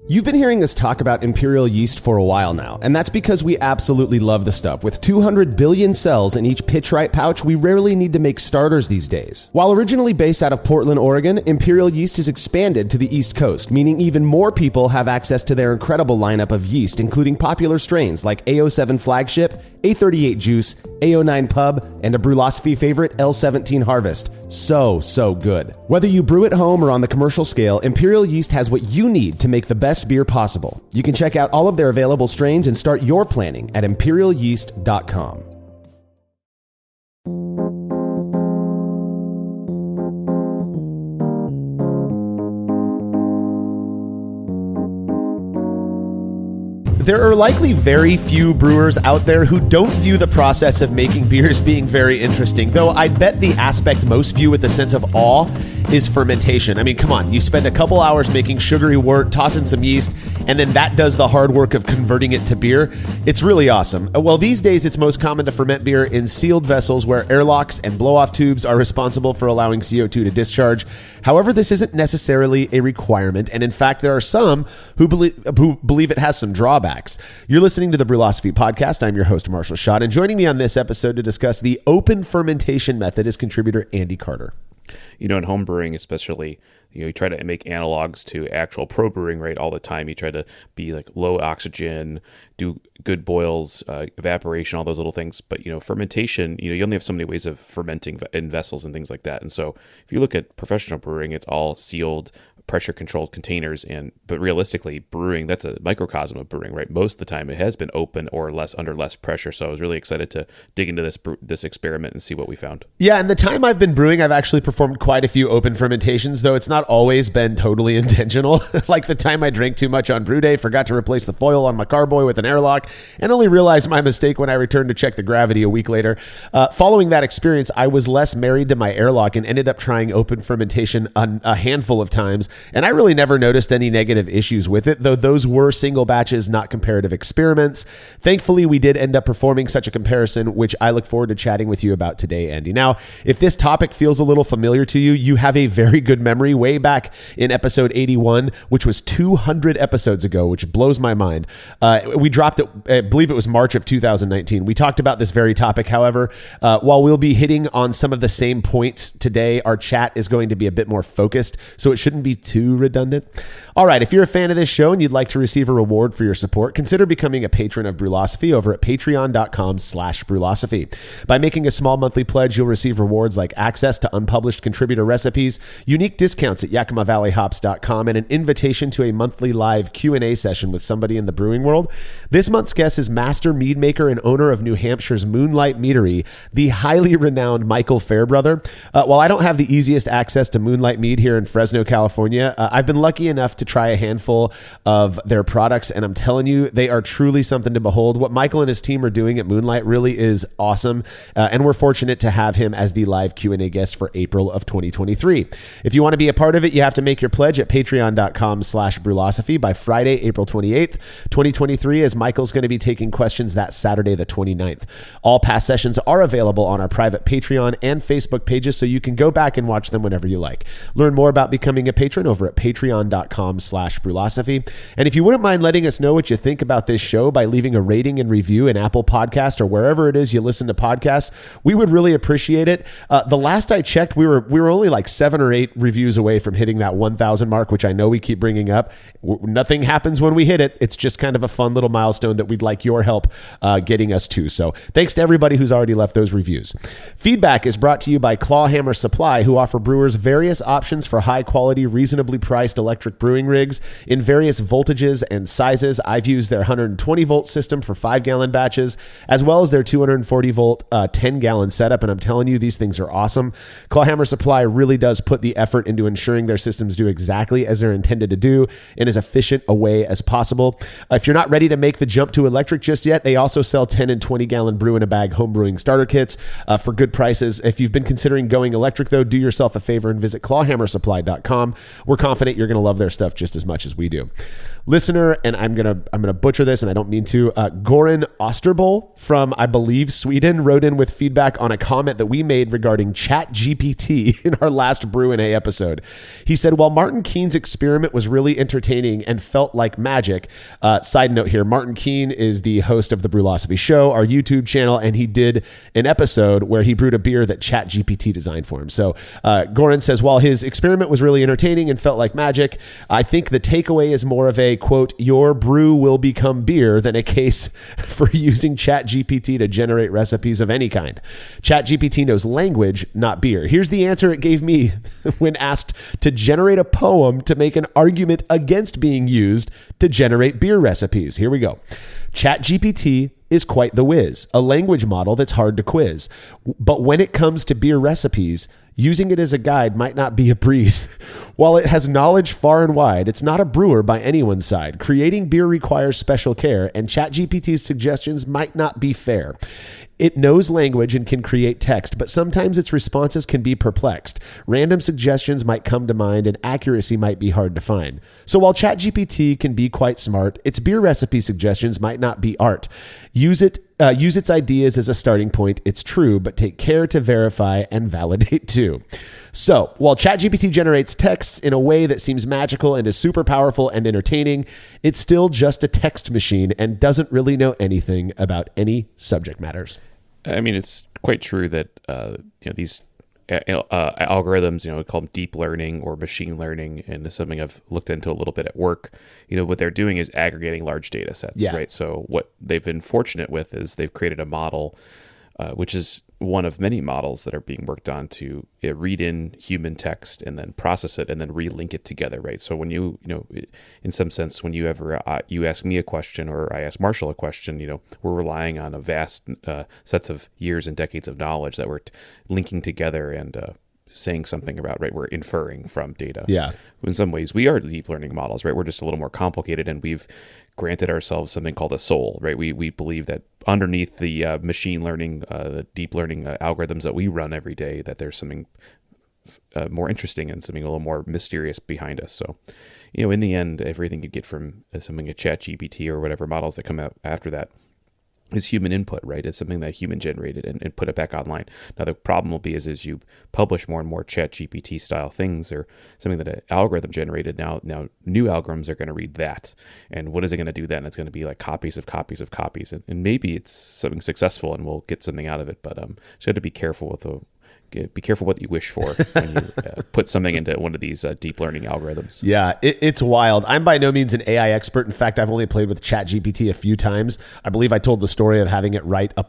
You've been hearing us talk about imperial yeast for a while now, and that's because we absolutely love the stuff. With 200 billion cells in each pitch-right pouch, we rarely need to make starters these days. While originally based out of Portland, Oregon, imperial yeast has expanded to the East Coast, meaning even more people have access to their incredible lineup of yeast, including popular strains like A07 Flagship, A38 Juice, A09 Pub, and a Brulosophy favorite, L17 Harvest. So good. Whether you brew at home or on the commercial scale, imperial yeast has what you need to make the best beer possible. You can check out all of their available strains and start your planning at imperialyeast.com. There are likely very few brewers out there who don't view the process of making beers being very interesting, though I'd bet the aspect most view with a sense of awe is fermentation. I mean, come on, you spend a couple hours making sugary wort, tossing some yeast, and then that does the hard work of converting it to beer. It's really awesome. Well, these days it's most common to ferment beer in sealed vessels where airlocks and blow-off tubes are responsible for allowing CO2 to discharge. However, this isn't necessarily a requirement, and in fact, there are some who believe it has some drawbacks. You're listening to the Brulosophy Podcast. I'm your host, Marshall Schott, and joining me on this episode to discuss the open fermentation method is contributor Andy Carter. You know, in home brewing especially, you try to make analogs to actual pro brewing, right, all the time. You try to be like low oxygen, do good boils, evaporation, all those little things. But, fermentation, you only have so many ways of fermenting in vessels and things like that. And so if you look at professional brewing, it's all sealed, pressure controlled containers, but realistically brewing, that's a microcosm of brewing, right? Most of the time it has been open or under less pressure. So I was really excited to dig into this experiment and see what we found. Yeah, and the time I've been brewing, I've actually performed quite a few open fermentations, though it's not always been totally intentional. Like the time I drank too much on brew day, forgot to replace the foil on my carboy with an airlock, and only realized my mistake when I returned to check the gravity a week later. Following that experience, I was less married to my airlock and ended up trying open fermentation a handful of times. And I really never noticed any negative issues with it, though those were single batches, not comparative experiments. Thankfully, we did end up performing such a comparison, which I look forward to chatting with you about today, Andy. Now, if this topic feels a little familiar to you, you have a very good memory way back in episode 81, which was 200 episodes ago, which blows my mind. We dropped it, I believe it was March of 2019. We talked about this very topic. However, while we'll be hitting on some of the same points today, our chat is going to be a bit more focused, so it shouldn't be too redundant. All right, if you're a fan of this show and you'd like to receive a reward for your support, consider becoming a patron of Brulosophy over at patreon.com/Brulosophy. By making a small monthly pledge, you'll receive rewards like access to unpublished contributor recipes, unique discounts at YakimaValleyHops.com, and an invitation to a monthly live Q&A session with somebody in the brewing world. This month's guest is master mead maker and owner of New Hampshire's Moonlight Meadery, the highly renowned Michael Fairbrother. While I don't have the easiest access to Moonlight Mead here in Fresno, California, I've been lucky enough to try a handful of their products, and I'm telling you, they are truly something to behold. What Michael and his team are doing at Moonlight really is awesome, and we're fortunate to have him as the live Q&A guest for April of 2023. If you want to be a part of it, you have to make your pledge at patreon.com/Brulosophy by Friday, April 28th, 2023, as Michael's going to be taking questions that Saturday, the 29th. All past sessions are available on our private Patreon and Facebook pages, so you can go back and watch them whenever you like. Learn more about becoming a patron over at patreon.com/Brulosophy. And if you wouldn't mind letting us know what you think about this show by leaving a rating and review in Apple Podcast or wherever it is you listen to podcasts, we would really appreciate it. The last I checked, we were only like 7 or 8 reviews away from hitting that 1,000 mark, which I know we keep bringing up. Nothing happens when we hit it. It's just kind of a fun little milestone that we'd like your help getting us to. So thanks to everybody who's already left those reviews. Feedback is brought to you by Clawhammer Supply, who offer brewers various options for high quality, reasonably priced electric brewing rigs in various voltages and sizes. I've used their 120 volt system for 5-gallon batches, as well as their 240 volt 10-gallon setup. And I'm telling you, these things are awesome. Clawhammer Supply really does put the effort into ensuring their systems do exactly as they're intended to do in as efficient a way as possible. If you're not ready to make the jump to electric just yet, they also sell 10 and 20-gallon brew in a bag home brewing starter kits for good prices. If you've been considering going electric, though, do yourself a favor and visit clawhammersupply.com we're confident you're going to love their stuff just as much as we do. Listener, and I'm gonna butcher this, and I don't mean to. Goran Osterbol from, I believe, Sweden wrote in with feedback on a comment that we made regarding ChatGPT in our last Brew and A episode. He said, while Martin Keen's experiment was really entertaining and felt like magic. Side note here, Martin Keen is the host of the Brewlosophy Show, our YouTube channel, and he did an episode where he brewed a beer that ChatGPT designed for him. So Goran says, while his experiment was really entertaining and felt like magic, I think the takeaway is more of a, quote, your brew will become beer than a case for using ChatGPT to generate recipes of any kind. ChatGPT knows language, not beer. Here's the answer it gave me when asked to generate a poem to make an argument against being used to generate beer recipes. Here we go. ChatGPT is quite the whiz, a language model that's hard to quiz. But when it comes to beer recipes, using it as a guide might not be a breeze. While it has knowledge far and wide, it's not a brewer by anyone's side. Creating beer requires special care, and ChatGPT's suggestions might not be fair. It knows language and can create text, but sometimes its responses can be perplexed. Random suggestions might come to mind, and accuracy might be hard to find. So while ChatGPT can be quite smart, its beer recipe suggestions might not be art. Use its ideas as a starting point. It's true, but take care to verify and validate too. So while ChatGPT generates texts in a way that seems magical and is super powerful and entertaining, it's still just a text machine and doesn't really know anything about any subject matters. I mean, it's quite true that these algorithms, we call them deep learning or machine learning, and this is something I've looked into a little bit at work. What they're doing is aggregating large data sets, right? So what they've been fortunate with is they've created a model, which is one of many models that are being worked on to read in human text and then process it and then relink it together, right? So when you in some sense, when you ever you ask me a question or I ask Marshall a question, we're relying on a vast sets of years and decades of knowledge that we're linking together and saying something about, right? We're inferring from data. Yeah. In some ways, we are deep learning models, right? We're just a little more complicated, and we've granted ourselves something called a soul, right? We believe that underneath the machine learning, the deep learning algorithms that we run every day, that there's something more interesting and something a little more mysterious behind us. So, in the end, everything you get from something like ChatGPT or whatever models that come out after that is human input, right? It's something that human generated and put it back online. Now, the problem will be is as you publish more and more ChatGPT style things or something that an algorithm generated, now new algorithms are going to read that. And what is it going to do then? It's going to be like copies of copies of copies. And maybe it's something successful and we'll get something out of it. But just have to be careful with be careful what you wish for when you put something into one of these deep learning algorithms. Yeah, it's wild. I'm by no means an AI expert. In fact, I've only played with ChatGPT a few times. I believe I told the story of having it write a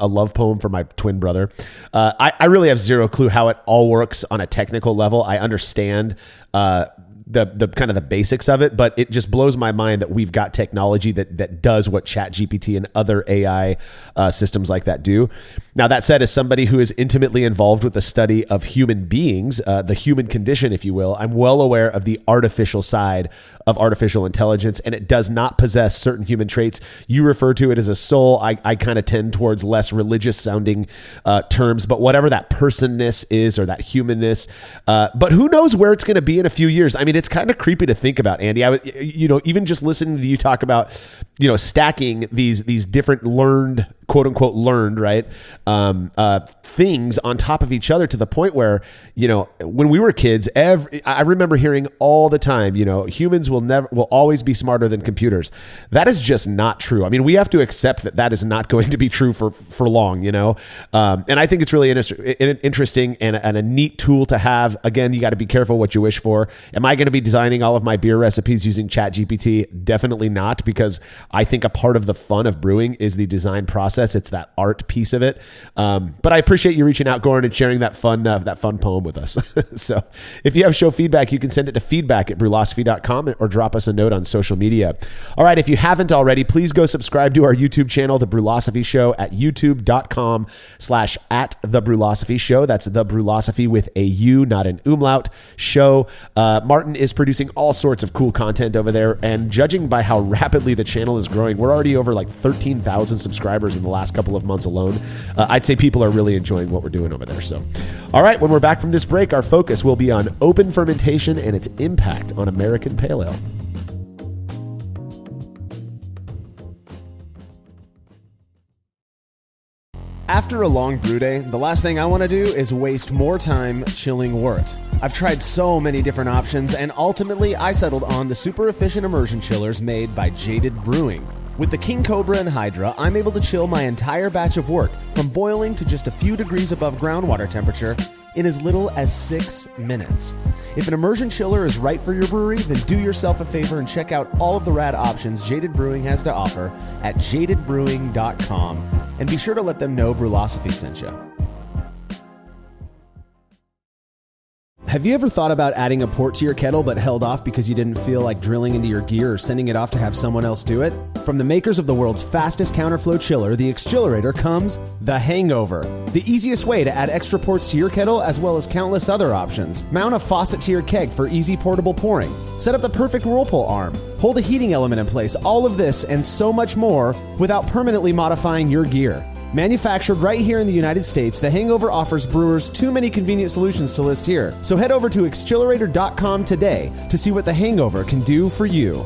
love poem for my twin brother. I really have zero clue how it all works on a technical level. I understand the kind of the basics of it, but it just blows my mind that we've got technology that does what ChatGPT and other AI systems like that do. Now, that said, as somebody who is intimately involved with the study of human beings, the human condition, if you will, I'm well aware of the artificial side of artificial intelligence, and it does not possess certain human traits. You refer to it as a soul. I kind of tend towards less religious sounding terms, but whatever that personness is or that humanness, but who knows where it's going to be in a few years. I mean, it's kind of creepy to think about, Andy. Even just listening to you talk about, stacking these different learned, quote unquote learned, right, things on top of each other to the point where, when we were kids, I remember hearing all the time, humans will always be smarter than computers. That is just not true. I mean, we have to accept that is not going to be true for long, and I think it's really interesting and a neat tool to have. Again, you got to be careful what you wish for. Am I going to be designing all of my beer recipes using ChatGPT? Definitely not, because I think a part of the fun of brewing is the design process. It's that art piece of it. But I appreciate you reaching out, Goran, and sharing that fun poem with us. So if you have show feedback, you can send it to feedback@brewlosophy.com or drop us a note on social media. All right. If you haven't already, please go subscribe to our YouTube channel, The Brewlosophy Show, at youtube.com/@TheBrewlosophy Show. That's The Brewlosophy with a U, not an umlaut, show. Martin is producing all sorts of cool content over there. And judging by how rapidly the channel is growing, we're already over like 13,000 subscribers in the last couple of months alone. I'd say people are really enjoying what we're doing over there. So, all right, when we're back from this break, our focus will be on open fermentation and its impact on American Pale Ale. After a long brew day, the last thing I want to do is waste more time chilling wort. I've tried so many different options, and ultimately I settled on the super efficient immersion chillers made by Jaded Brewing. With the King Cobra and Hydra, I'm able to chill my entire batch of wort from boiling to just a few degrees above groundwater temperature in as little as 6 minutes. If an immersion chiller is right for your brewery, then do yourself a favor and check out all of the rad options Jaded Brewing has to offer at jadedbrewing.com. And be sure to let them know Brewlosophy sent you. Have you ever thought about adding a port to your kettle but held off because you didn't feel like drilling into your gear or sending it off to have someone else do it? From the makers of the world's fastest counterflow chiller, the Xchillerator, comes the Hangover, the easiest way to add extra ports to your kettle as well as countless other options. Mount a faucet to your keg for easy portable pouring. Set up the perfect whirlpool arm. Hold a heating element in place. All of this and so much more without permanently modifying your gear. Manufactured right here in the United States, the Hangover offers brewers too many convenient solutions to list here. So head over to xchillerator.com today to see what the Hangover can do for you.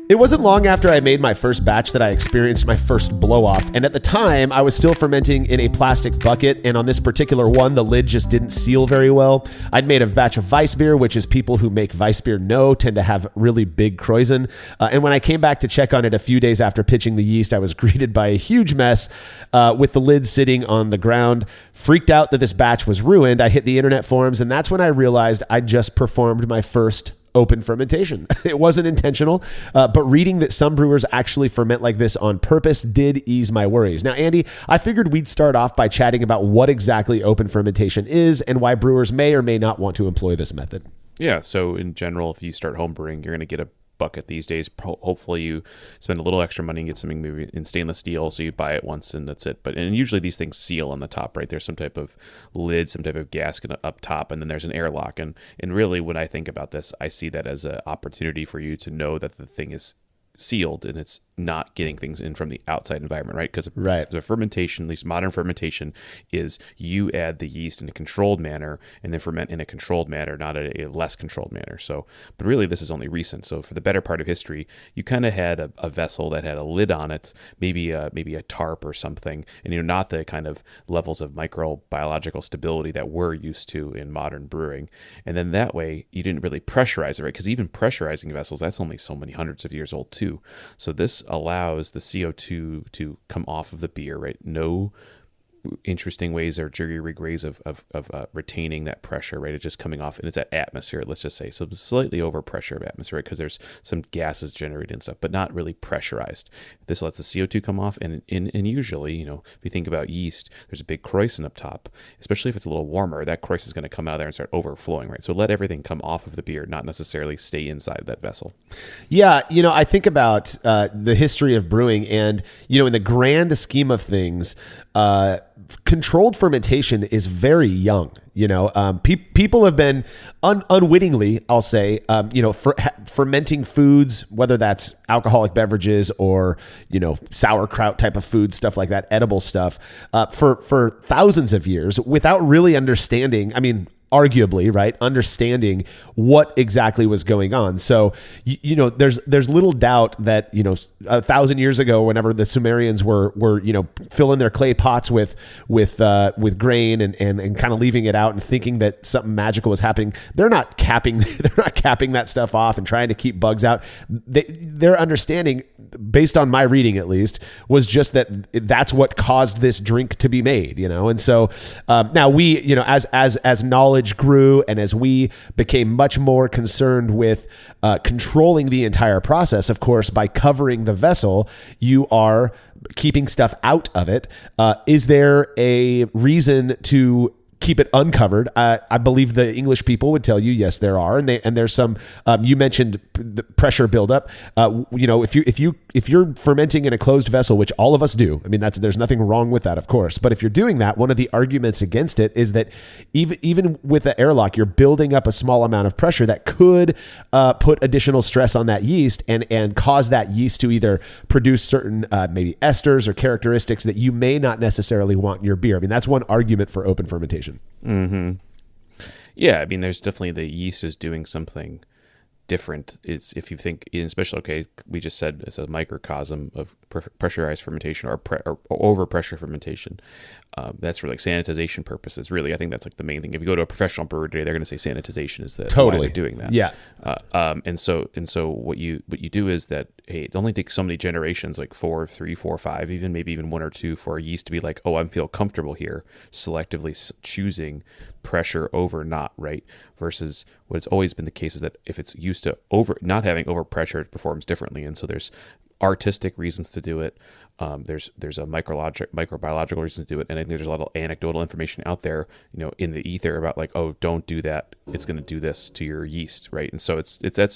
It wasn't long after I made my first batch that I experienced my first blow-off, and at the time, I was still fermenting in a plastic bucket, and on this particular one, the lid just didn't seal very well. I'd made a batch of Weissbier, which is people who make Weissbier know tend to have really big Kreuzen, and when I came back to check on it a few days after pitching the yeast, I was greeted by a huge mess with the lid sitting on the ground. Freaked out that this batch was ruined, I hit the internet forums, and that's when I realized I'd just performed my first open fermentation. It wasn't intentional, but reading that some brewers actually ferment like this on purpose did ease my worries. Now, Andy, I figured we'd start off by chatting about what exactly open fermentation is and why brewers may or may not want to employ this method. Yeah, so in general, if you start home brewing, you're going to get a bucket these days. Hopefully you spend a little extra money and get something maybe in stainless steel, so you buy it once and that's it. And usually these things seal on the top, right? There's some type of lid, some type of gasket up top, and then there's an airlock. And really, when I think about this, I see that as an opportunity for you to know that the thing is sealed and it's not getting things in from the outside environment, right? Because the fermentation, at least modern fermentation, is you add the yeast in a controlled manner and then ferment in a controlled manner, not a less controlled manner. So, but really this is only recent. So for the better part of history, you kind of had a vessel that had a lid on it, maybe a tarp or something, and not the kind of levels of microbiological stability that we're used to in modern brewing. And then that way you didn't really pressurize it, right? Because even pressurizing vessels, that's only so many hundreds of years old too. So this allows the CO2 to come off of the beer, right? No interesting ways or jury-rig ways of retaining that pressure, right? It's just coming off, and it's at atmosphere, let's just say. So slightly over pressure of atmosphere, right? Because there's some gases generated and stuff, but not really pressurized. This lets the CO2 come off, and usually, if you think about yeast, there's a big Kreuzen up top, especially if it's a little warmer, that Kreuzen is going to come out of there and start overflowing, right? So let everything come off of the beer, not necessarily stay inside that vessel. Yeah, I think about the history of brewing, and, in the grand scheme of things, controlled fermentation is very young. People have been unwittingly, I'll say, fermenting foods, whether that's alcoholic beverages or, sauerkraut type of food, stuff like that, edible stuff, for thousands of years without really understanding. Arguably, right, understanding what exactly was going on. So, there's little doubt that 1,000 years ago, whenever the Sumerians were filling their clay pots with grain and kind of leaving it out and thinking that something magical was happening, they're not capping that stuff off and trying to keep bugs out. Their understanding, based on my reading at least, was just that that's what caused this drink to be made. And so now we, as knowledge grew and as we became much more concerned with controlling the entire process, of course, by covering the vessel, you are keeping stuff out of it. Is there a reason to keep it uncovered? I believe the English people would tell you, yes, there are. And there's some, you mentioned the pressure buildup. If you if you're fermenting in a closed vessel, which all of us do, I mean, there's nothing wrong with that, of course. But if you're doing that, one of the arguments against it is that even with the airlock, you're building up a small amount of pressure that could put additional stress on that yeast and cause that yeast to either produce certain maybe esters or characteristics that you may not necessarily want in your beer. I mean, that's one argument for open fermentation. Mm-hmm. Yeah, I mean, there's definitely the yeast is doing something different. It's if you think, especially, okay, we just said it's a microcosm of pressurized fermentation or overpressure fermentation. That's for like sanitization purposes. Really, I think that's like the main thing. If you go to a professional brewer today, they're going to say sanitization is the why they're doing that. Yeah. And so what you do is that, hey, it only takes so many generations, like 3, 4, 5, maybe even 1 or 2, for a yeast to be like, oh, I feel comfortable here, selectively choosing pressure over not, right? Versus what's always been the case is that if it's used to not having overpressure, it performs differently. And so there's artistic reasons to do it. There's a microbiological reason to do it, and I think there's a lot of anecdotal information out there, in the ether about like, oh, don't do that. It's going to do this to your yeast, right? And so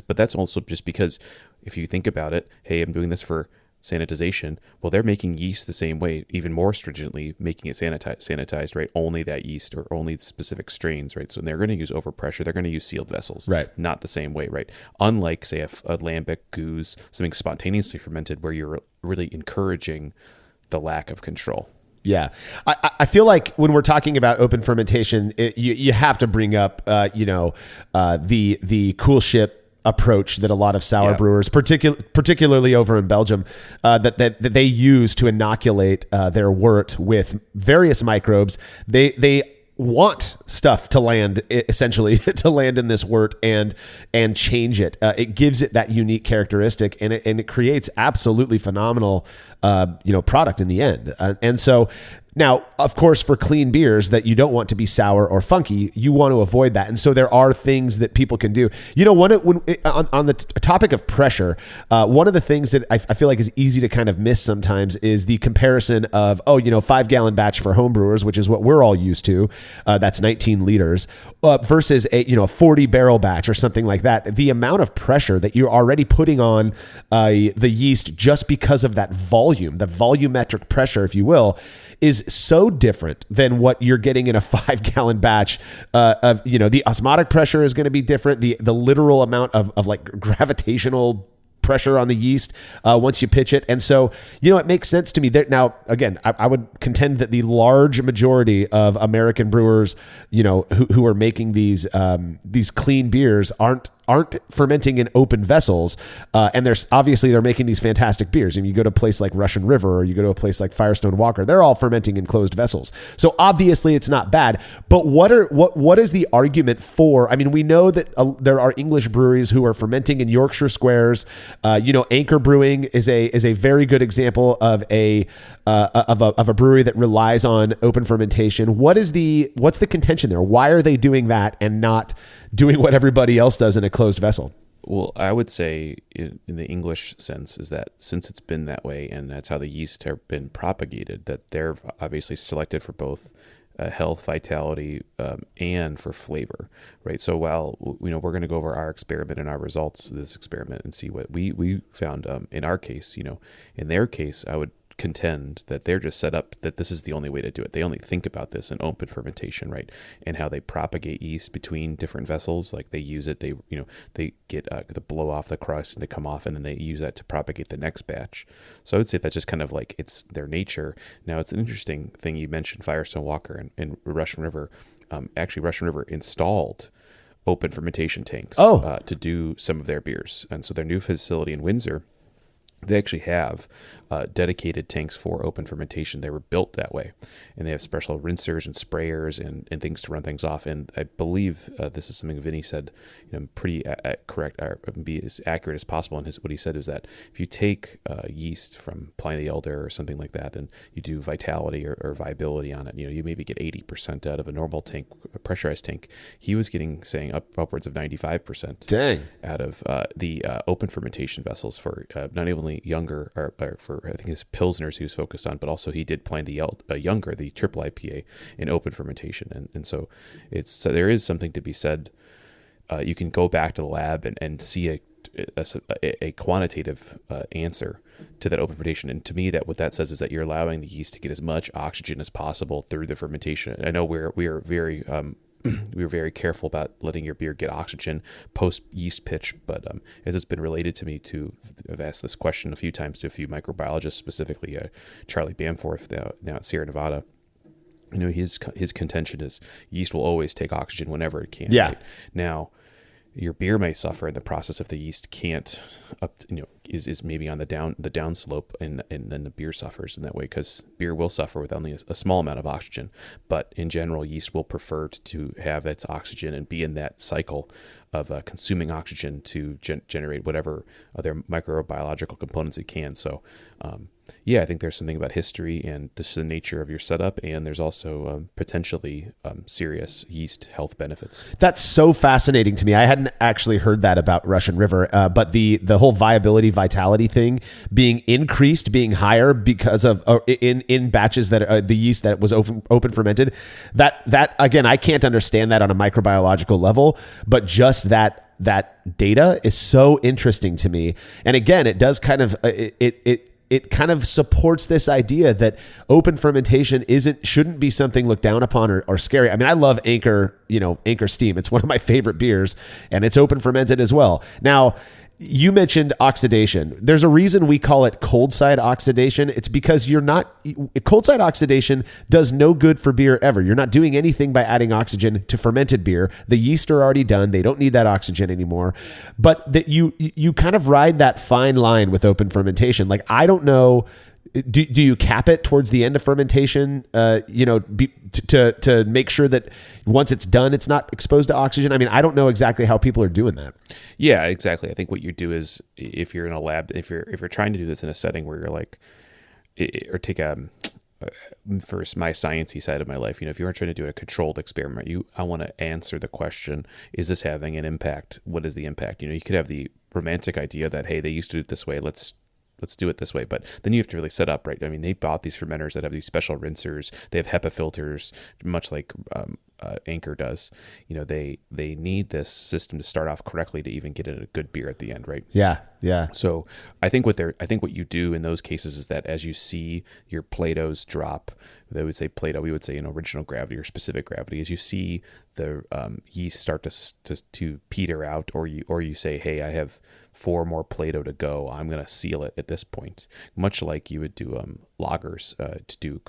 but that's also just because if you think about it, hey, I'm doing this for sanitization. Well, they're making yeast the same way, even more stringently, making it sanitized, right? Only that yeast or only specific strains, right? So they're going to use overpressure. They're going to use sealed vessels, right? Not the same way, right? Unlike, say, a lambic, goose, something spontaneously fermented, where you're really encouraging the lack of control. Yeah. I feel like when we're talking about open fermentation, you have to bring up, the cool ship approach that a lot of sour brewers, particularly over in Belgium, that they use to inoculate their wort with various microbes. They want stuff to land, essentially, to land in this wort and change it. It gives it that unique characteristic, and it creates absolutely phenomenal product in the end. And so now, of course, for clean beers that you don't want to be sour or funky, you want to avoid that. And so there are things that people can do. On the topic of pressure, one of the things that I feel like is easy to kind of miss sometimes is the comparison of, 5-gallon batch for home brewers, which is what we're all used to. That's 19 liters versus a 40 barrel batch or something like that. The amount of pressure that you're already putting on the yeast just because of that volume, the volumetric pressure, if you will, is so different than what you're getting in a 5-gallon batch. The osmotic pressure is going to be different. The literal amount of like gravitational pressure on the yeast once you pitch it. And so, it makes sense to me that now, again, I would contend that the large majority of American brewers, who are making these clean beers aren't fermenting in open vessels. And they're making these fantastic beers. And you go to a place like Russian River, or you go to a place like Firestone Walker, they're all fermenting in closed vessels. So obviously it's not bad, but what is the argument for? I mean, we know that there are English breweries who are fermenting in Yorkshire squares. Anchor Brewing is a very good example of a brewery that relies on open fermentation. What's the contention there? Why are they doing that and not doing what everybody else does in a closed vessel? Well, I would say in the English sense is that since it's been that way and that's how the yeast have been propagated, that they're obviously selected for both health, vitality, and for flavor, right? So while we're going to go over our experiment and our results of this experiment and see what we found in our case, in their case, I would contend that they're just set up that this is the only way to do it. They only think about this in open fermentation, right? And how they propagate yeast between different vessels. Like they use it, they get the blow off the crust and they come off, and then they use that to propagate the next batch. So I would say that's just kind of like it's their nature. Now it's an interesting thing you mentioned Firestone Walker and Russian River. Actually, Russian River installed open fermentation tanks to do some of their beers, and so their new facility in Windsor, they actually have dedicated tanks for open fermentation. They were built that way, and they have special rinsers and sprayers and things to run things off. And I believe this is something Vinny said, pretty correct, or be as accurate as possible. And what he said is that if you take yeast from Pliny the Elder or something like that, and you do vitality or viability on it, you maybe get 80% out of a normal tank, a pressurized tank. He was saying upwards of 95%. Dang. Out of the open fermentation vessels for not only younger or for I think his Pilsners he was focused on, but also he did plan the younger, the triple IPA in open fermentation. And so there is something to be said. You can go back to the lab and see a quantitative answer to that open fermentation. And to me, that what that says is that you're allowing the yeast to get as much oxygen as possible through the fermentation. I know we are very we were very careful about letting your beer get oxygen post yeast pitch, but as it's been related to me I've asked this question a few times to a few microbiologists, specifically Charlie Bamforth now at Sierra Nevada. His contention is yeast will always take oxygen whenever it can. Yeah. Right? Now, your beer may suffer in the process if the yeast can't is maybe on the down slope, and then the beer suffers in that way, because beer will suffer with only a small amount of oxygen. But in general, yeast will prefer to have its oxygen and be in that cycle of consuming oxygen to generate whatever other microbiological components it can. So, I think there's something about history and just the nature of your setup, and there's also potentially serious yeast health benefits. That's so fascinating to me. I hadn't actually heard that about Russian River, but the whole vitality thing being increased, being higher because of in batches that the yeast that was open fermented. That again, I can't understand that on a microbiological level, but just that data is so interesting to me. And again, it does kind of it kind of supports this idea that open fermentation shouldn't be something looked down upon or scary. I mean, I love Anchor Steam. It's one of my favorite beers, and it's open fermented as well. Now, you mentioned oxidation. There's a reason we call it cold side oxidation. It's because cold side oxidation does no good for beer ever. You're not doing anything by adding oxygen to fermented beer. The yeast are already done. They don't need that oxygen anymore. But that you kind of ride that fine line with open fermentation. Like, I don't know. Do you cap it towards the end of fermentation, to make sure that once it's done, it's not exposed to oxygen? I mean, I don't know exactly how people are doing that. Yeah, exactly. I think what you do is, if you're in a lab, if you're trying to do this in a setting where you're like, or take for my sciencey side of my life, if you are trying to do a controlled experiment, I want to answer the question: is this having an impact? What is the impact? You could have the romantic idea that, hey, they used to do it this way. Let's do it this way. But then you have to really set up, right? I mean, they bought these fermenters that have these special rinsers. They have HEPA filters, much like Anchor does. They need this system to start off correctly to even get a good beer at the end, right? Yeah, yeah. So I think what you do in those cases is that as you see your Plato's drop, they would say Plato, we would say in original gravity or specific gravity, as you see the yeast start to peter out, or you say, hey, I have 4 more Plato to go, I'm going to seal it at this point, much like you would do lagers to do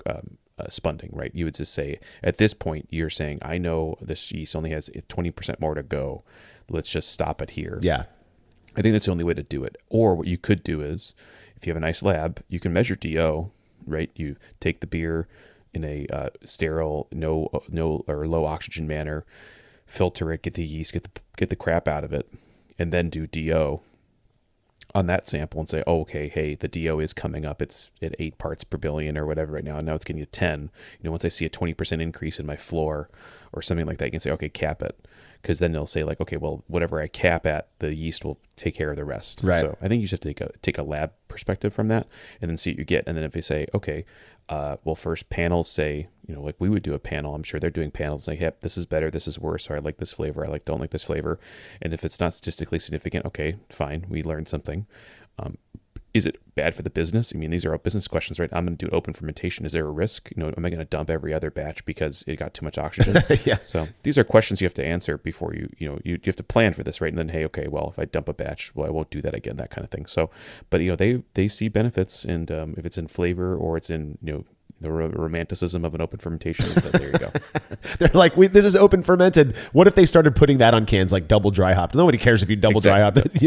spunding, right? You would just say, at this point, you're saying, I know this yeast only has 20% more to go. Let's just stop it here. Yeah. I think that's the only way to do it. Or what you could do is, if you have a nice lab, you can measure DO, right? You take the beer in a sterile, no or low oxygen manner, filter it, get the yeast, get the crap out of it, and then do DO on that sample and say, oh, okay, hey, the DO is coming up. It's at 8 parts per billion or whatever right now. And now it's getting to 10. Once I see a 20% increase in my floor or something like that, you can say, okay, cap it. Because then they'll say, like, okay, well, whatever I cap at, the yeast will take care of the rest. Right. So I think you just have to take a lab perspective from that and then see what you get. And then if they say, okay, well, first panels say, like we would do a panel. I'm sure they're doing panels like, yep, this is better, this is worse, or I like this flavor, don't like this flavor. And if it's not statistically significant, okay, fine, we learned something. Is it bad for the business? I mean, these are all business questions, right? I'm going to do open fermentation. Is there a risk? Am I going to dump every other batch because it got too much oxygen? Yeah. So these are questions you have to answer before you have to plan for this, right? And then, hey, okay, well, if I dump a batch, well, I won't do that again, that kind of thing. So, but they see benefits, and if it's in flavor or it's in the romanticism of an open fermentation, but there you go. They're like, this is open fermented. What if they started putting that on cans like double dry hopped? Nobody cares if you double dry hop it,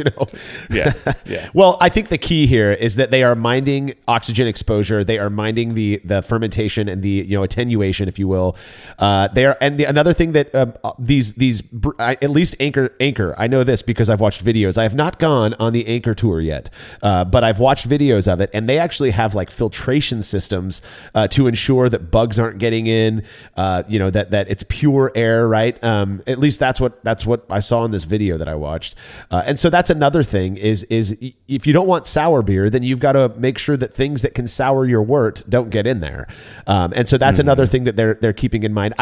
Yeah, yeah. Well, I think the key here is that they are minding oxygen exposure. They are minding the fermentation and the attenuation, if you will. Another thing that at least Anchor. I know this because I've watched videos. I have not gone on the Anchor tour yet, but I've watched videos of it, and they actually have like filtration systems to ensure that bugs aren't getting in, that it's pure air, right? At least that's what I saw in this video that I watched. And so that's another thing is if you don't want sour beer, then you've got to make sure that things that can sour your wort don't get in there. And so that's another thing that they're keeping in mind.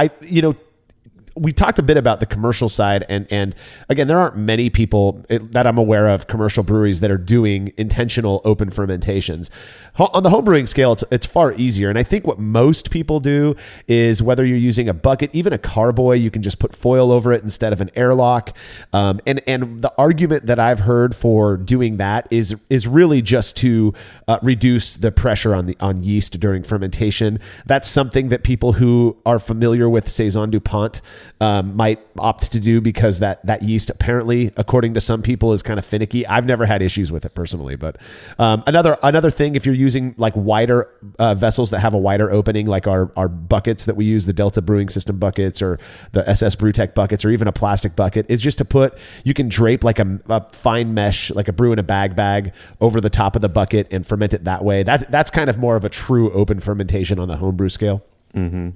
we talked a bit about the commercial side, and again, there aren't many people that I'm aware of, commercial breweries, that are doing intentional open fermentations. On the home brewing scale, it's far easier. And I think what most people do is, whether you're using a bucket, even a carboy, you can just put foil over it instead of an airlock. And the argument that I've heard for doing that is really just to reduce the pressure on yeast during fermentation. That's something that people who are familiar with Saison DuPont might opt to do, because that yeast, apparently, according to some people, is kind of finicky. I've never had issues with it personally, but another thing, if you're using like wider vessels that have a wider opening, like our buckets that we use, the Delta Brewing System buckets or the SS BrewTech buckets, or even a plastic bucket, is just to put, you can drape like a fine mesh, like a brew in a bag over the top of the bucket and ferment it that way. That's kind of more of a true open fermentation on the homebrew scale. Mm-hmm.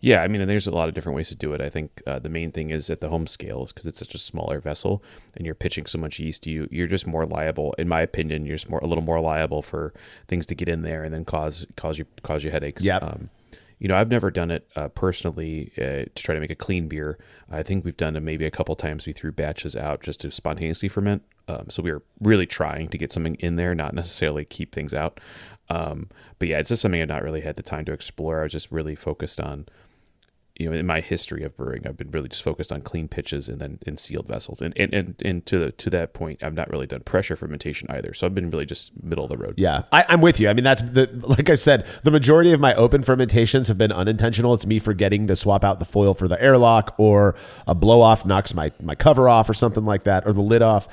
Yeah, I mean, and there's a lot of different ways to do it. I think the main thing is at the home scale, is because it's such a smaller vessel and you're pitching so much yeast, you're just more liable. In my opinion, you're just a little more liable for things to get in there and then cause you headaches. Yep. I've never done it personally to try to make a clean beer. I think we've done it maybe a couple times. We threw batches out just to spontaneously ferment. So we were really trying to get something in there, not necessarily keep things out. But yeah, it's just something I've not really had the time to explore. I was just really focused on, in my history of brewing, I've been really just focused on clean pitches and then in sealed vessels. And to that point, I've not really done pressure fermentation either. So I've been really just middle of the road. Yeah, I'm with you. I mean, like I said, the majority of my open fermentations have been unintentional. It's me forgetting to swap out the foil for the airlock, or a blow off knocks my cover off or something like that, or the lid off.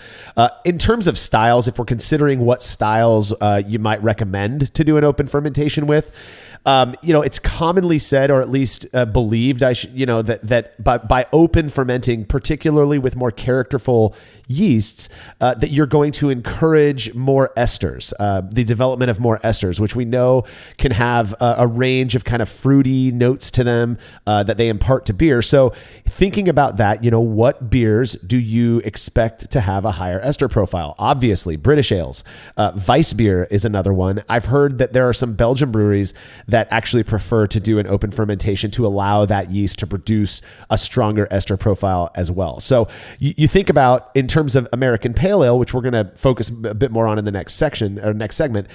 In terms of styles, if we're considering what styles you might recommend to do an open fermentation with, it's commonly said, or at least believed, that by open fermenting, particularly with more characterful yeasts, that you're going to encourage more esters, the development of more esters, which we know can have a range of kind of fruity notes to them that they impart to beer. So thinking about that, what beers do you expect to have a higher ester profile? Obviously, British ales. Weiss beer is another one. I've heard that there are some Belgian breweries that actually prefer to do an open fermentation to allow that yeast to produce a stronger ester profile as well. So you think about, in terms of American Pale Ale, which we're going to focus a bit more on in the next section or next segment.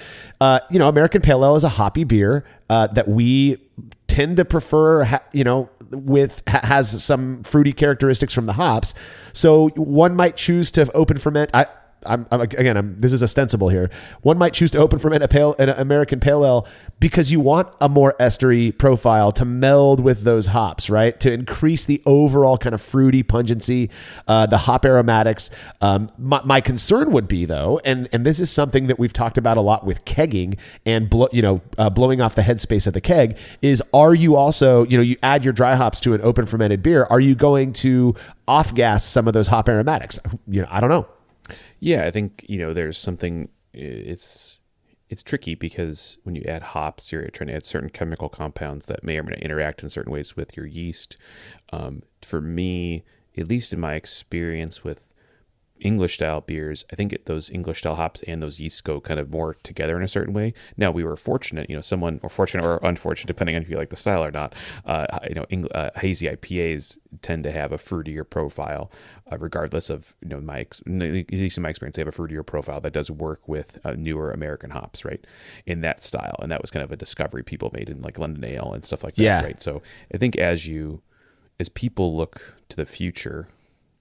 American Pale Ale is a hoppy beer that we tend to prefer, has some fruity characteristics from the hops. So one might choose to open ferment. This is ostensible here. One might choose to open ferment an American Pale Ale because you want a more estery profile to meld with those hops, right? To increase the overall kind of fruity pungency, the hop aromatics. My concern would be, though, and this is something that we've talked about a lot with kegging and blowing off the headspace of the keg, is, are you also, you add your dry hops to an open fermented beer, are you going to off gas some of those hop aromatics? I don't know. Yeah, I think, there's something, it's tricky, because when you add hops, you're trying to add certain chemical compounds that may or may not interact in certain ways with your yeast. For me, at least in my experience with English style beers, I think those English style hops and those yeasts go kind of more together in a certain way. Now, we were fortunate, fortunate or unfortunate, depending on if you like the style or not. Hazy IPAs tend to have a fruitier profile, regardless of, at least in my experience, they have a fruitier profile that does work with newer American hops, right? In that style. And that was kind of a discovery people made in like London Ale and stuff like that, yeah. Right? So I think as people look to the future,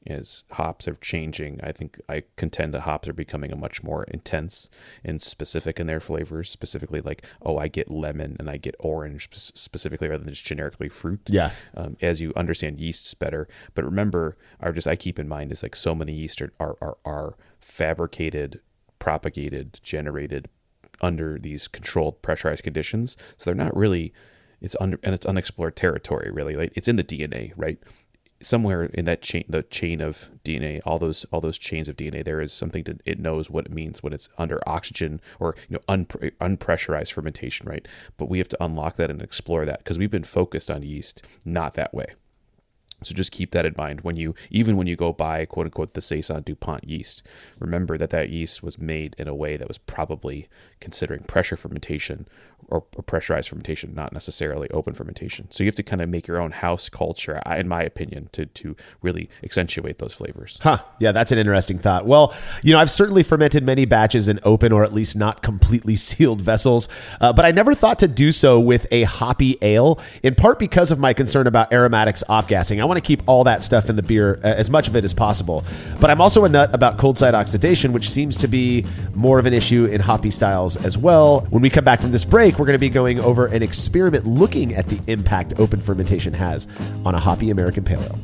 as hops are changing, I contend that hops are becoming a much more intense and specific in their flavors, specifically like, I get lemon and I get orange specifically, rather than just generically fruit. Yeah. As you understand yeasts better. But remember, I keep in mind is like so many yeast are fabricated, propagated, generated under these controlled pressurized conditions. So they're not really, it's unexplored territory, really. Like, it's in the DNA, right? Somewhere in that chain, the chain of DNA, all those chains of DNA, there is something that it knows what it means when it's under oxygen or unpressurized fermentation, right? But we have to unlock that and explore that, because we've been focused on yeast not that way. So just keep that in mind even when you go buy quote unquote the Saison DuPont yeast. Remember that yeast was made in a way that was probably considering pressure fermentation or pressurized fermentation, not necessarily open fermentation. So you have to kind of make your own house culture, in my opinion, to really accentuate those flavors. Yeah, that's an interesting thought. Well, I've certainly fermented many batches in open or at least not completely sealed vessels, but I never thought to do so with a hoppy ale, in part because of my concern about aromatics off-gassing. I want to keep all that stuff in the beer, as much of it as possible. But I'm also a nut about cold side oxidation, which seems to be more of an issue in hoppy styles as well. When we come back from this break, we're going to be going over an experiment looking at the impact open fermentation has on a hoppy American Pale Ale.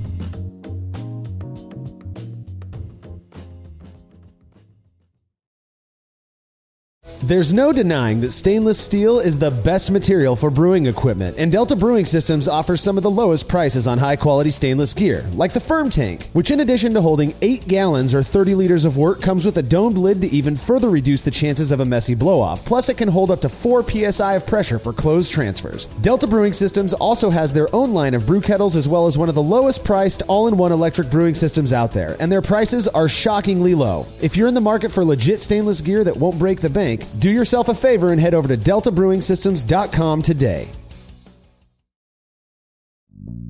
There's no denying that stainless steel is the best material for brewing equipment, and Delta Brewing Systems offers some of the lowest prices on high-quality stainless gear, like the Firm Tank, which in addition to holding 8 gallons or 30 liters of wort, comes with a domed lid to even further reduce the chances of a messy blow-off. Plus, it can hold up to 4 psi of pressure for closed transfers. Delta Brewing Systems also has their own line of brew kettles, as well as one of the lowest-priced all-in-one electric brewing systems out there, and their prices are shockingly low. If you're in the market for legit stainless gear that won't break the bank, do yourself a favor and head over to deltabrewingsystems.com today.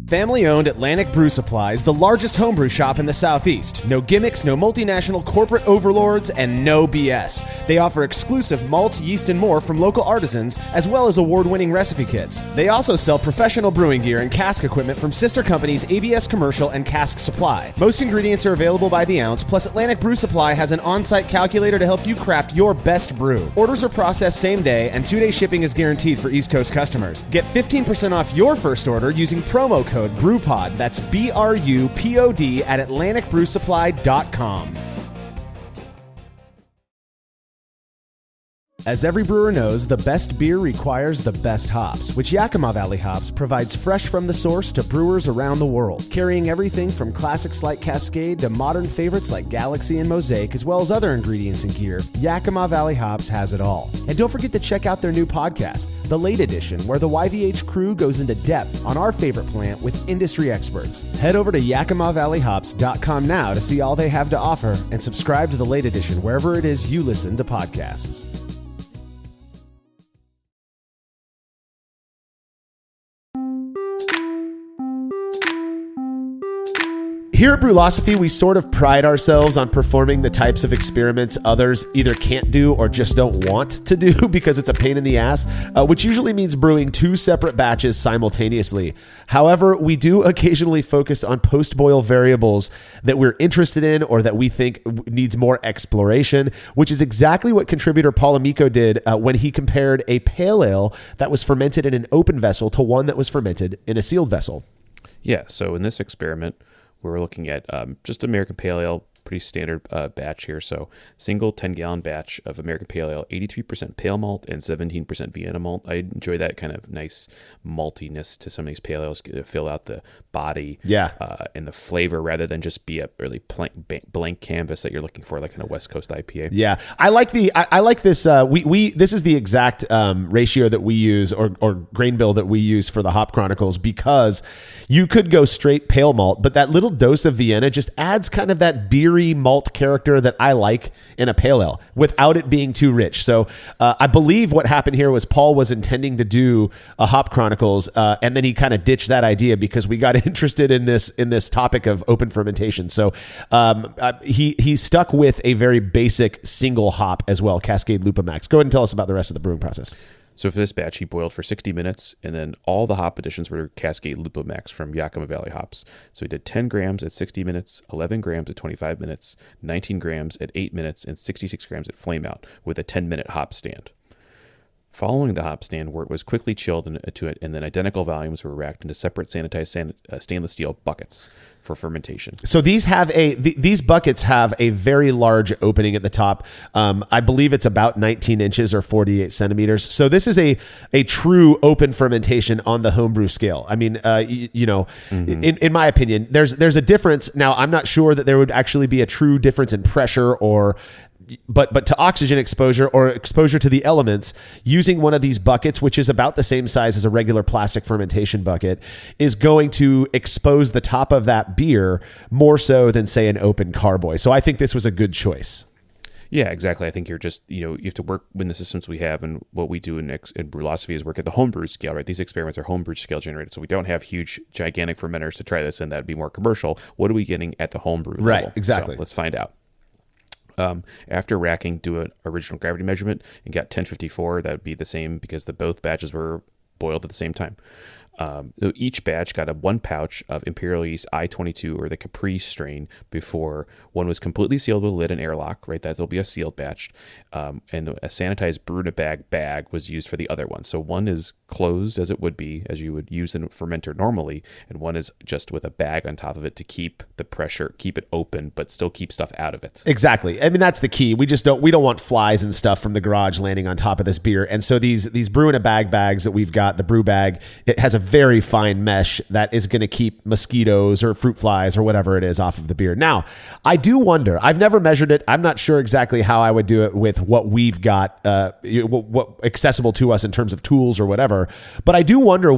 Family-owned Atlantic Brew Supply is the largest homebrew shop in the Southeast. No gimmicks, no multinational corporate overlords, and no BS. They offer exclusive malts, yeast, and more from local artisans, as well as award-winning recipe kits. They also sell professional brewing gear and cask equipment from sister companies ABS Commercial and Cask Supply. Most ingredients are available by the ounce, plus Atlantic Brew Supply has an on-site calculator to help you craft your best brew. Orders are processed same day, and 2-day shipping is guaranteed for East Coast customers. Get 15% off your first order using promo code BREWPOD, that's BRUPOD, at AtlanticBrewSupply.com. As every brewer knows, the best beer requires the best hops, which Yakima Valley Hops provides fresh from the source to brewers around the world, carrying everything from classics like Cascade to modern favorites like Galaxy and Mosaic, as well as other ingredients and gear. Yakima Valley Hops has it all. And don't forget to check out their new podcast, The Late Edition, where the YVH crew goes into depth on our favorite plant with industry experts. Head over to YakimaValleyHops.com now to see all they have to offer, and subscribe to The Late Edition wherever it is you listen to podcasts. Here at Brewlosophy, we sort of pride ourselves on performing the types of experiments others either can't do or just don't want to do because it's a pain in the ass, which usually means brewing 2 separate batches simultaneously. However, we do occasionally focus on post-boil variables that we're interested in or that we think needs more exploration, which is exactly what contributor Paul Amico did when he compared a pale ale that was fermented in an open vessel to one that was fermented in a sealed vessel. Yeah, so in this experiment, we're looking at just American Pale Ale, pretty standard batch here. So single 10-gallon batch of American Pale Ale, 83% pale malt and 17% Vienna malt. I enjoy that kind of nice maltiness to some of these pale ales to fill out the body and the flavor rather than just be a really blank canvas that you're looking for, like in a West Coast IPA. Yeah, I like this. This is the exact ratio that we use or grain bill that we use for the Hop Chronicles, because you could go straight pale malt, but that little dose of Vienna just adds kind of that beery malt character that I like in a pale ale without it being too rich. So I believe what happened here was Paul was intending to do a Hop Chronicles, and then he kind of ditched that idea because we got interested in this topic of open fermentation. So he stuck with a very basic single hop as well, Cascade Lupamax. Go ahead and tell us about the rest of the brewing process. So for this batch, he boiled for 60 minutes, and then all the hop additions were Cascade Lupamax from Yakima Valley Hops. So he did 10 grams at 60 minutes, 11 grams at 25 minutes, 19 grams at 8 minutes, and 66 grams at flame out with a 10-minute hop stand. Following the hop stand, wort was quickly chilled into it, and then identical volumes were racked into separate sanitized stainless steel buckets for fermentation. So these buckets have a very large opening at the top. I believe it's about 19 inches or 48 centimeters. So this is a true open fermentation on the homebrew scale. I mean, in my opinion, there's a difference. Now, I'm not sure that there would actually be a true difference in pressure or but to oxygen exposure or exposure to the elements, using one of these buckets, which is about the same size as a regular plastic fermentation bucket, is going to expose the top of that beer more so than, say, an open carboy. So I think this was a good choice. Yeah, exactly. I think you're just, you have to work in the systems we have, and what we do in Brewlosophy is work at the homebrew scale, right? These experiments are homebrew scale generated, so we don't have huge, gigantic fermenters to try this, and that'd be more commercial. What are we getting at the homebrew level? Right, exactly. So let's find out. After racking, do an original gravity measurement and got 1054. That would be the same because both batches were boiled at the same time. So each batch got a 1 pouch of Imperial Yeast I-22 or the Capri strain before one was completely sealed with a lid and airlock, right? That'll be a sealed batch. And a sanitized brew in a bag was used for the other one. So one is closed as it would be, as you would use in a fermenter normally, and one is just with a bag on top of it to keep the pressure, keep it open, but still keep stuff out of it. Exactly. I mean, that's the key. We don't want flies and stuff from the garage landing on top of this beer. And so these brew in a bag bags that we've got, the brew bag, it has a very fine mesh that is going to keep mosquitoes or fruit flies or whatever it is off of the beer. Now, I do wonder, I've never measured it. I'm not sure exactly how I would do it with what we've got, what accessible to us in terms of tools or whatever. But I do wonder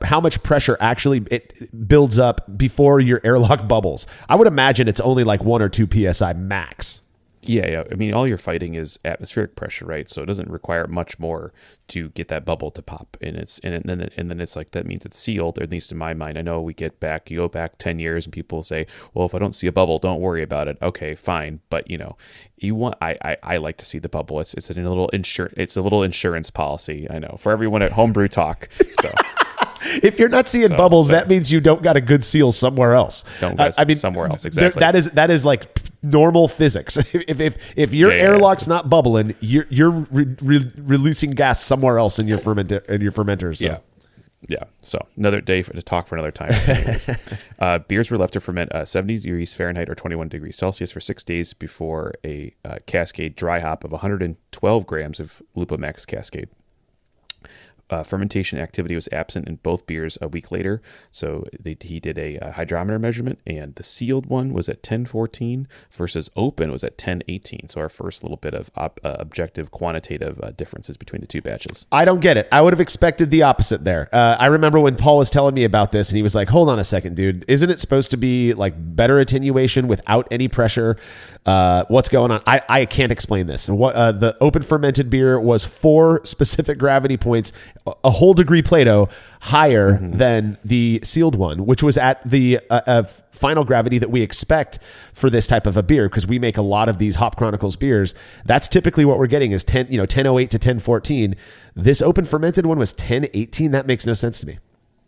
how much pressure actually it builds up before your airlock bubbles. I would imagine it's only like 1 or 2 PSI max. Yeah. I mean, all you're fighting is atmospheric pressure, right? So it doesn't require much more to get that bubble to pop. And then it's like, that means it's sealed, at least in my mind. I know you go back 10 years and people say, well, if I don't see a bubble, don't worry about it. Okay, fine. But I like to see the bubble. It's a little insurance policy. I know, for everyone at Homebrew Talk. So if you're not seeing bubbles, that means you don't got a good seal somewhere else. Somewhere else, exactly. That is like normal physics. If your airlock's not bubbling, you're releasing gas somewhere else in your fermenter. So. Yeah. So another day to talk for another time. Anyways, beers were left to ferment 70 degrees Fahrenheit or 21 degrees Celsius for 6 days before a Cascade dry hop of 112 grams of Lupomax Cascade. Fermentation activity was absent in both beers a week later, so he did a hydrometer measurement, and the sealed one was at 1014 versus open was at 1018. So our first little bit of objective quantitative differences between the two batches. I don't get it. I would have expected the opposite there. I remember when Paul was telling me about this, and he was like, hold on a second, dude. Isn't it supposed to be like better attenuation without any pressure? What's going on? I can't explain this. The open fermented beer was 4 specific gravity points, a whole degree Plato higher than the sealed one, which was at the final gravity that we expect for this type of a beer, because we make a lot of these Hop Chronicles beers. That's typically what we're getting is 1008 to 1014. This open fermented one was 1018. That makes no sense to me.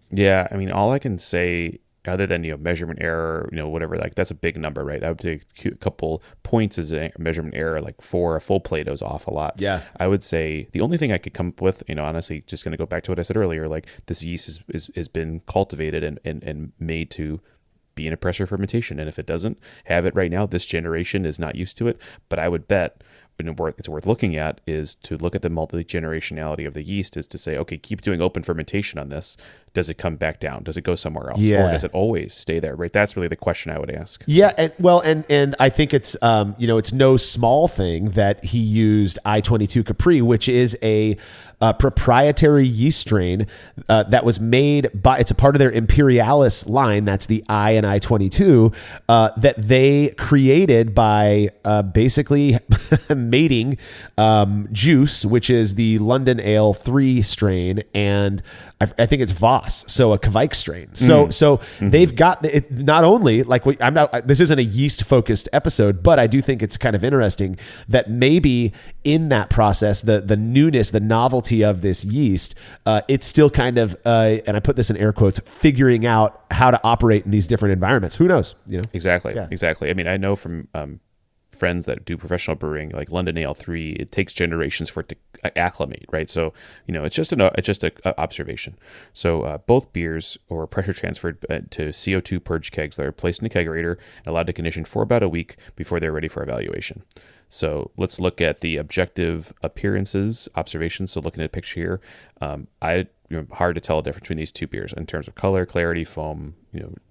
Yeah, I mean, all I can say, other than measurement error, whatever, like that's a big number, right? I would take a couple points as a measurement error, like 4 a full Plato's off a lot. Yeah, I would say the only thing I could come up with, honestly, just going to go back to what I said earlier, like this yeast has been cultivated and made to be in a pressure fermentation, and if it doesn't have it right now, this generation is not used to it. But I would bet it's worth looking at is to look at the multi-generationality of the yeast, is to say, okay, keep doing open fermentation on this. Does it come back down? Does it go somewhere else? Yeah. Or does it always stay there? Right. That's really the question I would ask. Yeah. And I think it's, it's no small thing that he used I-22 Capri, which is a proprietary yeast strain that was made by, it's a part of their Imperialis line. That's the I and I-22 that they created by basically mating juice, which is the London Ale 3 strain, and I think it's Voss, so a Kveik strain. So they've got it. Not only like this isn't a yeast focused episode, but I do think it's kind of interesting that maybe in that process, the newness, the novelty of this yeast, it's still kind of, and I put this in air quotes, figuring out how to operate in these different environments. Who knows? Exactly. Yeah. Exactly. I mean, I know from friends that do professional brewing, like London Ale 3, it takes generations for it to acclimate, right? So, it's just an observation. So both beers were pressure transferred to CO2 purge kegs that are placed in a kegerator and allowed to condition for about a week before they're ready for evaluation. So let's look at the objective appearances, observations. So looking at a picture here, hard to tell the difference between these two beers in terms of color, clarity, foam,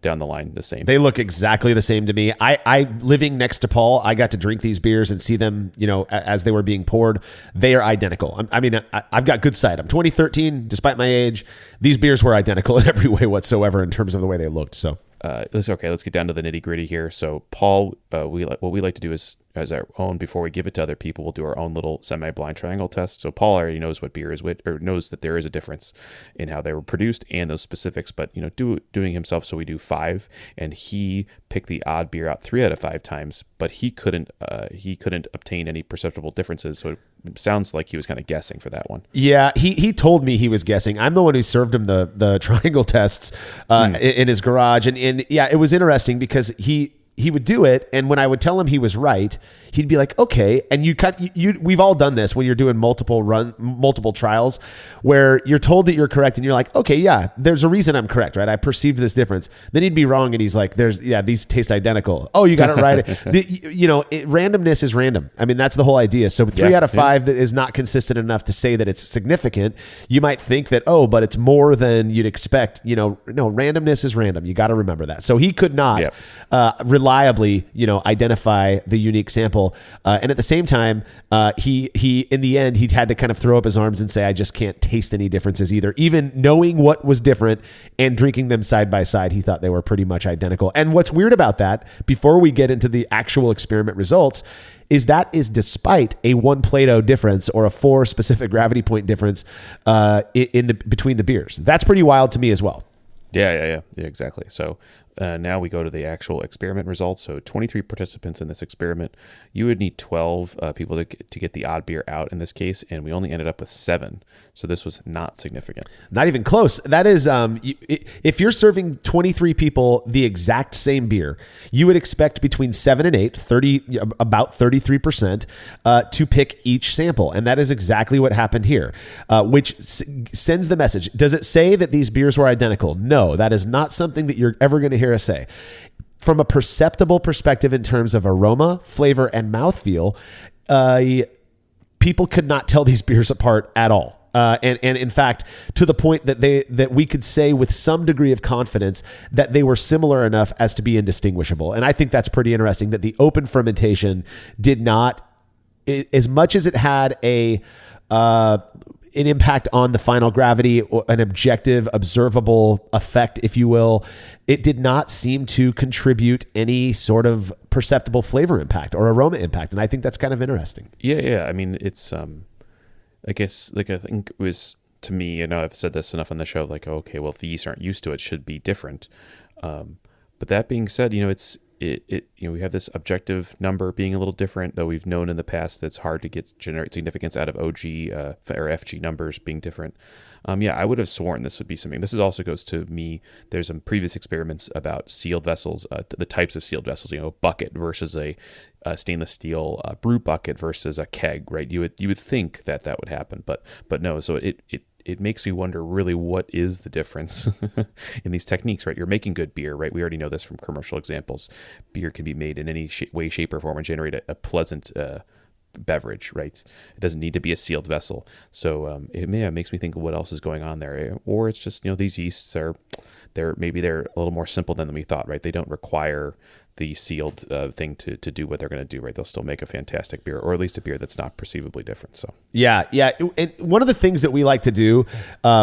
down the line, the same. They look exactly the same to me. I living next to Paul, I got to drink these beers and see them, as they were being poured. They are identical. I've got good sight. I'm 2013, despite my age. These beers were identical in every way whatsoever in terms of the way they looked. So. Let's get down to the nitty gritty here. So Paul, what we like to do is, as our own, before we give it to other people, we'll do our own little semi-blind triangle test. So Paul already knows what beer is with, or knows that there is a difference in how they were produced and those specifics, but doing himself. So we do 5, and he picked the odd beer out 3 out of 5 times, but he couldn't obtain any perceptible differences. So it sounds like he was kind of guessing for that one. Yeah, he told me he was guessing. I'm the one who served him the triangle tests in his garage, and yeah, it was interesting because he would do it, and when I would tell him he was right, he'd be like, "Okay." And we've all done this when you're doing multiple trials, where you're told that you're correct, and you're like, "Okay, yeah, there's a reason I'm correct, right? I perceived this difference." Then he'd be wrong, and he's like, "These taste identical." Oh, you got it right. Randomness is random. I mean, that's the whole idea. So 3 out of 5 is not consistent enough to say that it's significant. You might think that, but it's more than you'd expect. No, randomness is random. You got to remember that. So he could not reliably, identify the unique sample. And at the same time, he in the end, he'd had to kind of throw up his arms and say, "I just can't taste any differences either." Even knowing what was different and drinking them side by side, he thought they were pretty much identical. And what's weird about that, before we get into the actual experiment results, is despite a 1 Plato difference or a 4 specific gravity point difference between the beers. That's pretty wild to me as well. Yeah, exactly. So now we go to the actual experiment results. So 23 participants in this experiment. You would need 12 people to get the odd beer out in this case, and we only ended up with 7. So this was not significant. Not even close. That is, if you're serving 23 people the exact same beer, you would expect between 7 and 8, about 33%, to pick each sample. And that is exactly what happened here, which sends the message. Does it say that these beers were identical? No, that is not something that you're ever going to hear us say. From a perceptible perspective in terms of aroma, flavor, and mouthfeel, people could not tell these beers apart at all. And in fact, to the point that we could say with some degree of confidence that they were similar enough as to be indistinguishable. And I think that's pretty interesting that the open fermentation did not, as much as it had an impact on the final gravity, or an objective, observable effect, if you will, it did not seem to contribute any sort of perceptible flavor impact or aroma impact. And I think that's kind of interesting. Yeah. I mean, it's, I guess, I think it was, to me, I've said this enough on the show, okay, well, if the yeast aren't used to it, should be different. But that being said, we have this objective number being a little different, though we've known in the past that it's hard to generate significance out of OG or FG numbers being different. I would have sworn this would be something. This also goes to me. There's some previous experiments about sealed vessels, the types of sealed vessels. Bucket versus a stainless steel brew bucket versus a keg, right? You would think that would happen, but no. So it makes me wonder really what is the difference in these techniques, right? You're making good beer, right? We already know this from commercial examples. Beer can be made in any way, shape, or form and generate a pleasant beverage, right? It doesn't need to be a sealed vessel. So it makes me think of what else is going on there. Or it's just, these yeasts they're a little more simple than we thought, right? They don't require the sealed thing to do what they're going to do, right? They'll still make a fantastic beer, or at least a beer that's not perceivably different. So yeah. And one of the things that we like to do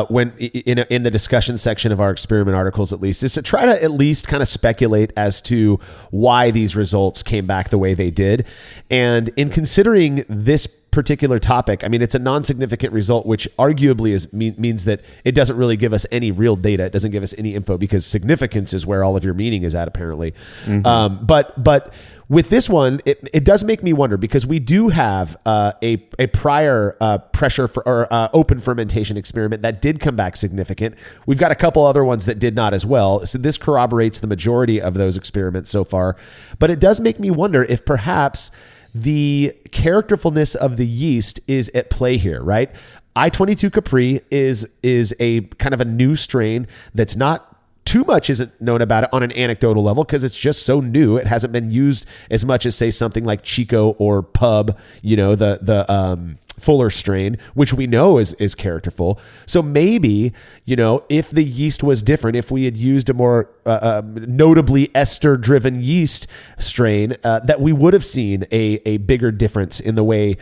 when in the discussion section of our experiment articles, at least, is to try to at least kind of speculate as to why these results came back the way they did. And in considering this particular topic, I mean, it's a non-significant result, which arguably means that it doesn't really give us any real data. It doesn't give us any info, because significance is where all of your meaning is at, apparently. Mm-hmm. But with this one, it does make me wonder, because we do have a prior pressure or open fermentation experiment that did come back significant. We've got a couple other ones that did not as well. So this corroborates the majority of those experiments so far. But it does make me wonder if perhaps the characterfulness of the yeast is at play here, right? I-22 Capri is a kind of a new strain that's not too much isn't known about it on an anecdotal level, because it's just so new. It hasn't been used as much as, say, something like Chico or Pub, fuller strain, which we know is characterful. So maybe, if the yeast was different, if we had used a more notably ester-driven yeast strain, that we would have seen a bigger difference in the way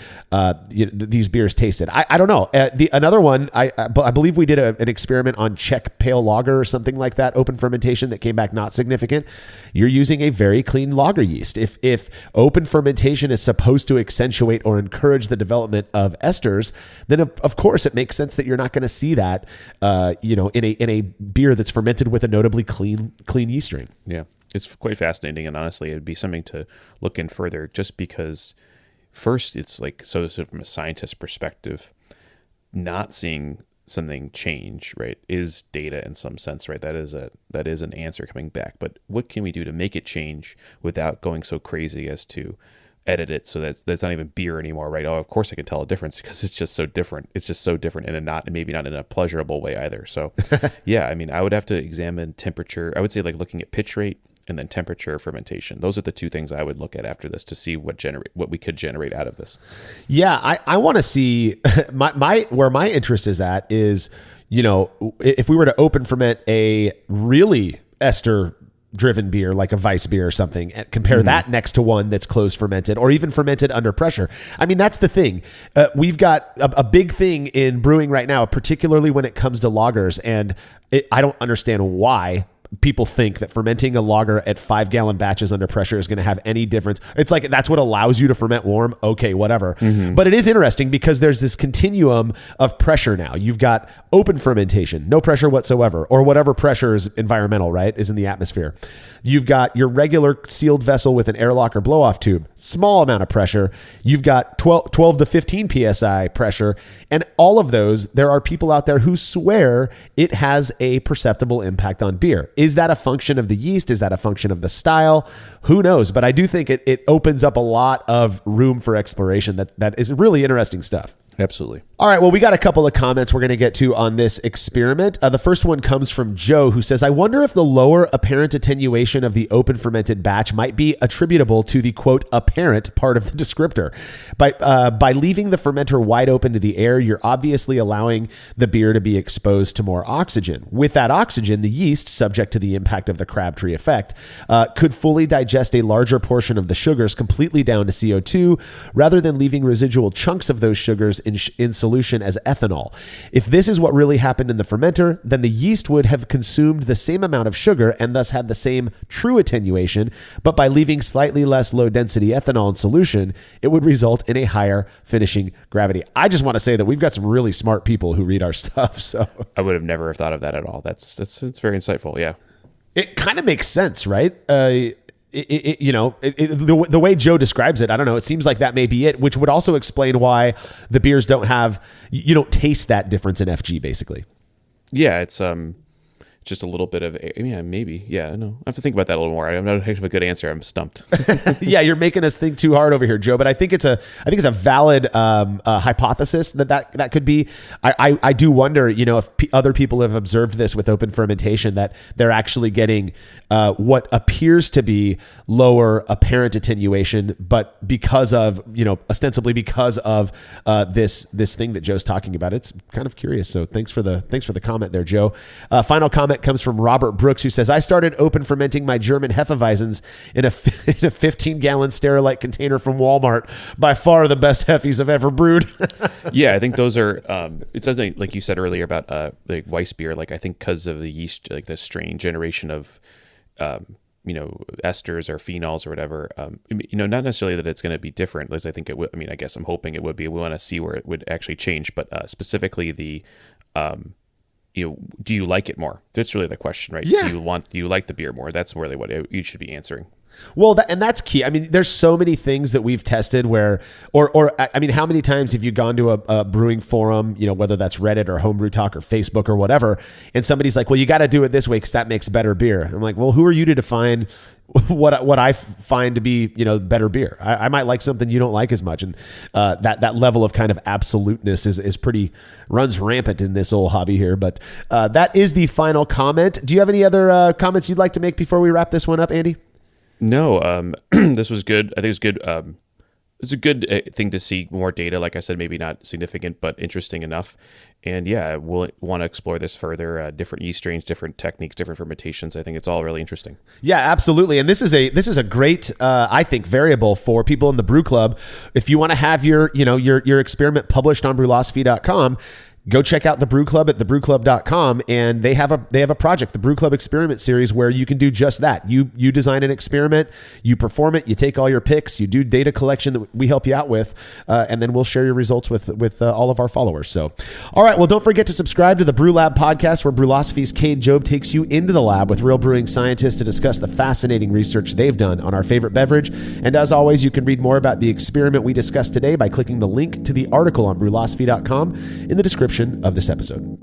these beers tasted. I don't know. Another one, I believe we did an experiment on Czech Pale Lager or something like that, open fermentation, that came back not significant. You're using a very clean lager yeast. If open fermentation is supposed to accentuate or encourage the development of esters, then of course it makes sense that you're not going to see that, in a beer that's fermented with a notably clean yeast strain. Yeah, it's quite fascinating, and honestly, it'd be something to look in further. Just because, first, it's like so from a scientist perspective, not seeing something change, right, is data in some sense, right? That is an answer coming back. But what can we do to make it change without going so crazy as to edit it so that's not even beer anymore, right? Oh, of course I can tell a difference because it's just so different. It's just so different maybe not in a pleasurable way either. So yeah, I mean, I would have to examine temperature. I would say like looking at pitch rate and then temperature, fermentation. Those are the two things I would look at after this to see what we could generate out of this. Yeah, I want to see where my interest is at is, if we were to open ferment a really ester driven beer like a Weiss beer or something and compare that next to one that's closed fermented or even fermented under pressure. I mean, that's the thing. We've got a big thing in brewing right now, particularly when it comes to lagers. And I don't understand why people think that fermenting a lager at 5-gallon batches under pressure is going to have any difference. It's like, that's what allows you to ferment warm. Okay, whatever. But it is interesting because there's this continuum of pressure now. You've got open fermentation, no pressure whatsoever, or whatever pressure is environmental, right, is in the atmosphere. You've got your regular sealed vessel with an airlock or blow-off tube, small amount of pressure. You've got 12 to 15 PSI pressure. And all of those, there are people out there who swear it has a perceptible impact on beer. Is that a function of the yeast? Is that a function of the style? Who knows? But I do think it opens up a lot of room for exploration. That is really interesting stuff. Absolutely. All right. Well, we got a couple of comments we're going to get to on this experiment. The first one comes from Joe, who says, I wonder if the lower apparent attenuation of the open fermented batch might be attributable to the, quote, apparent part of the descriptor. By leaving the fermenter wide open to the air, you're obviously allowing the beer to be exposed to more oxygen. With that oxygen, the yeast, subject to the impact of the Crabtree effect, could fully digest a larger portion of the sugars completely down to CO2, rather than leaving residual chunks of those sugars in solution as ethanol. If this is what really happened in the fermenter, then the yeast would have consumed the same amount of sugar and thus had the same true attenuation, but by leaving slightly less low-density ethanol in solution, it would result in a higher finishing gravity. I just want to say that we've got some really smart people who read our stuff. So I would have never thought of that at all. It's very insightful. Yeah. It kind of makes sense, right? The way Joe describes it, I don't know. It seems like that may be it, which would also explain why the beers you don't taste that difference in FG, basically. Yeah, it's just a little bit of, maybe. Yeah, no, I have to think about that a little more. I'm not have a good answer. I'm stumped. Yeah, you're making us think too hard over here, Joe. But I think it's a valid hypothesis that could be. I do wonder, if other people have observed this with open fermentation, that they're actually getting what appears to be lower apparent attenuation, but because of ostensibly because of this thing that Joe's talking about. It's kind of curious. So thanks for the comment there, Joe. Final comment comes from Robert Brooks, who says, I started open fermenting my German Hefeweizens in a 15-gallon Sterilite container from Walmart. By far the best Hefes I've ever brewed. Yeah, I think those are, it's something like you said earlier about like Weiss beer, like I think because of the yeast, like the strain generation of, esters or phenols or whatever, not necessarily that it's going to be different. As I think it would, I guess I'm hoping it would be. We want to see where it would actually change, but specifically the, do you like it more? That's really the question, right? Yeah. Do you like the beer more? That's really what you should be answering. Well, that's key. There's so many things that we've tested where, how many times have you gone to a brewing forum, whether that's Reddit or Homebrew Talk or Facebook or whatever, and somebody's like, well, you got to do it this way because that makes better beer. I'm like, well, who are you to define what I find to be, better beer? I might like something you don't like as much. And that level of kind of absoluteness is pretty, runs rampant in this old hobby here. But that is the final comment. Do you have any other comments you'd like to make before we wrap this one up, Andy? No, this was good. I think it was good it's a good thing to see more data. Like I said, maybe not significant, but interesting enough. And yeah, we'll want to explore this further. Different yeast strains, different techniques, different fermentations. I think it's all really interesting. Yeah, absolutely. And this is a great, I think, variable for people in the brew club. If you want to have your experiment published on brewlosophy.com, go check out the Brew Club at thebrewclub.com, and they have a project, the Brew Club Experiment Series, where you can do just that. You design an experiment, you perform it, you take all your picks, you do data collection that we help you out with, and then we'll share your results with all of our followers. So, all right, well, don't forget to subscribe to the Brew Lab podcast, where Brewlosophy's Cade Job takes you into the lab with real brewing scientists to discuss the fascinating research they've done on our favorite beverage. And as always, you can read more about the experiment we discussed today by clicking the link to the article on brewlosophy.com in the description of this episode.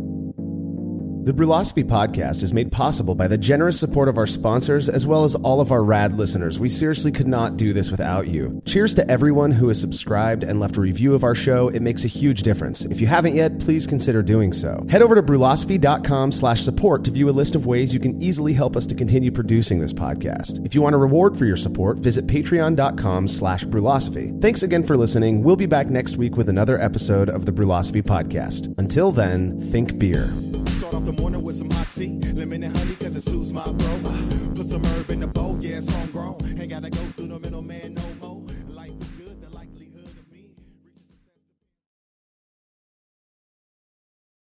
The Brewlosophy podcast is made possible by the generous support of our sponsors, as well as all of our rad listeners. We seriously could not do this without you. Cheers to everyone who has subscribed and left a review of our show. It makes a huge difference. If you haven't yet, please consider doing so. Head over to brewlosophy.com/support to view a list of ways you can easily help us to continue producing this podcast. If you want a reward for your support, visit patreon.com/brewlosophy. Thanks again for listening. We'll be back next week with another episode of the Brewlosophy podcast. Until then, think beer. Start off the morning with some hot tea, lemon and honey, cause it soothes my throat. Put some herb in the bowl, yeah, it's homegrown. Ain't gotta go through the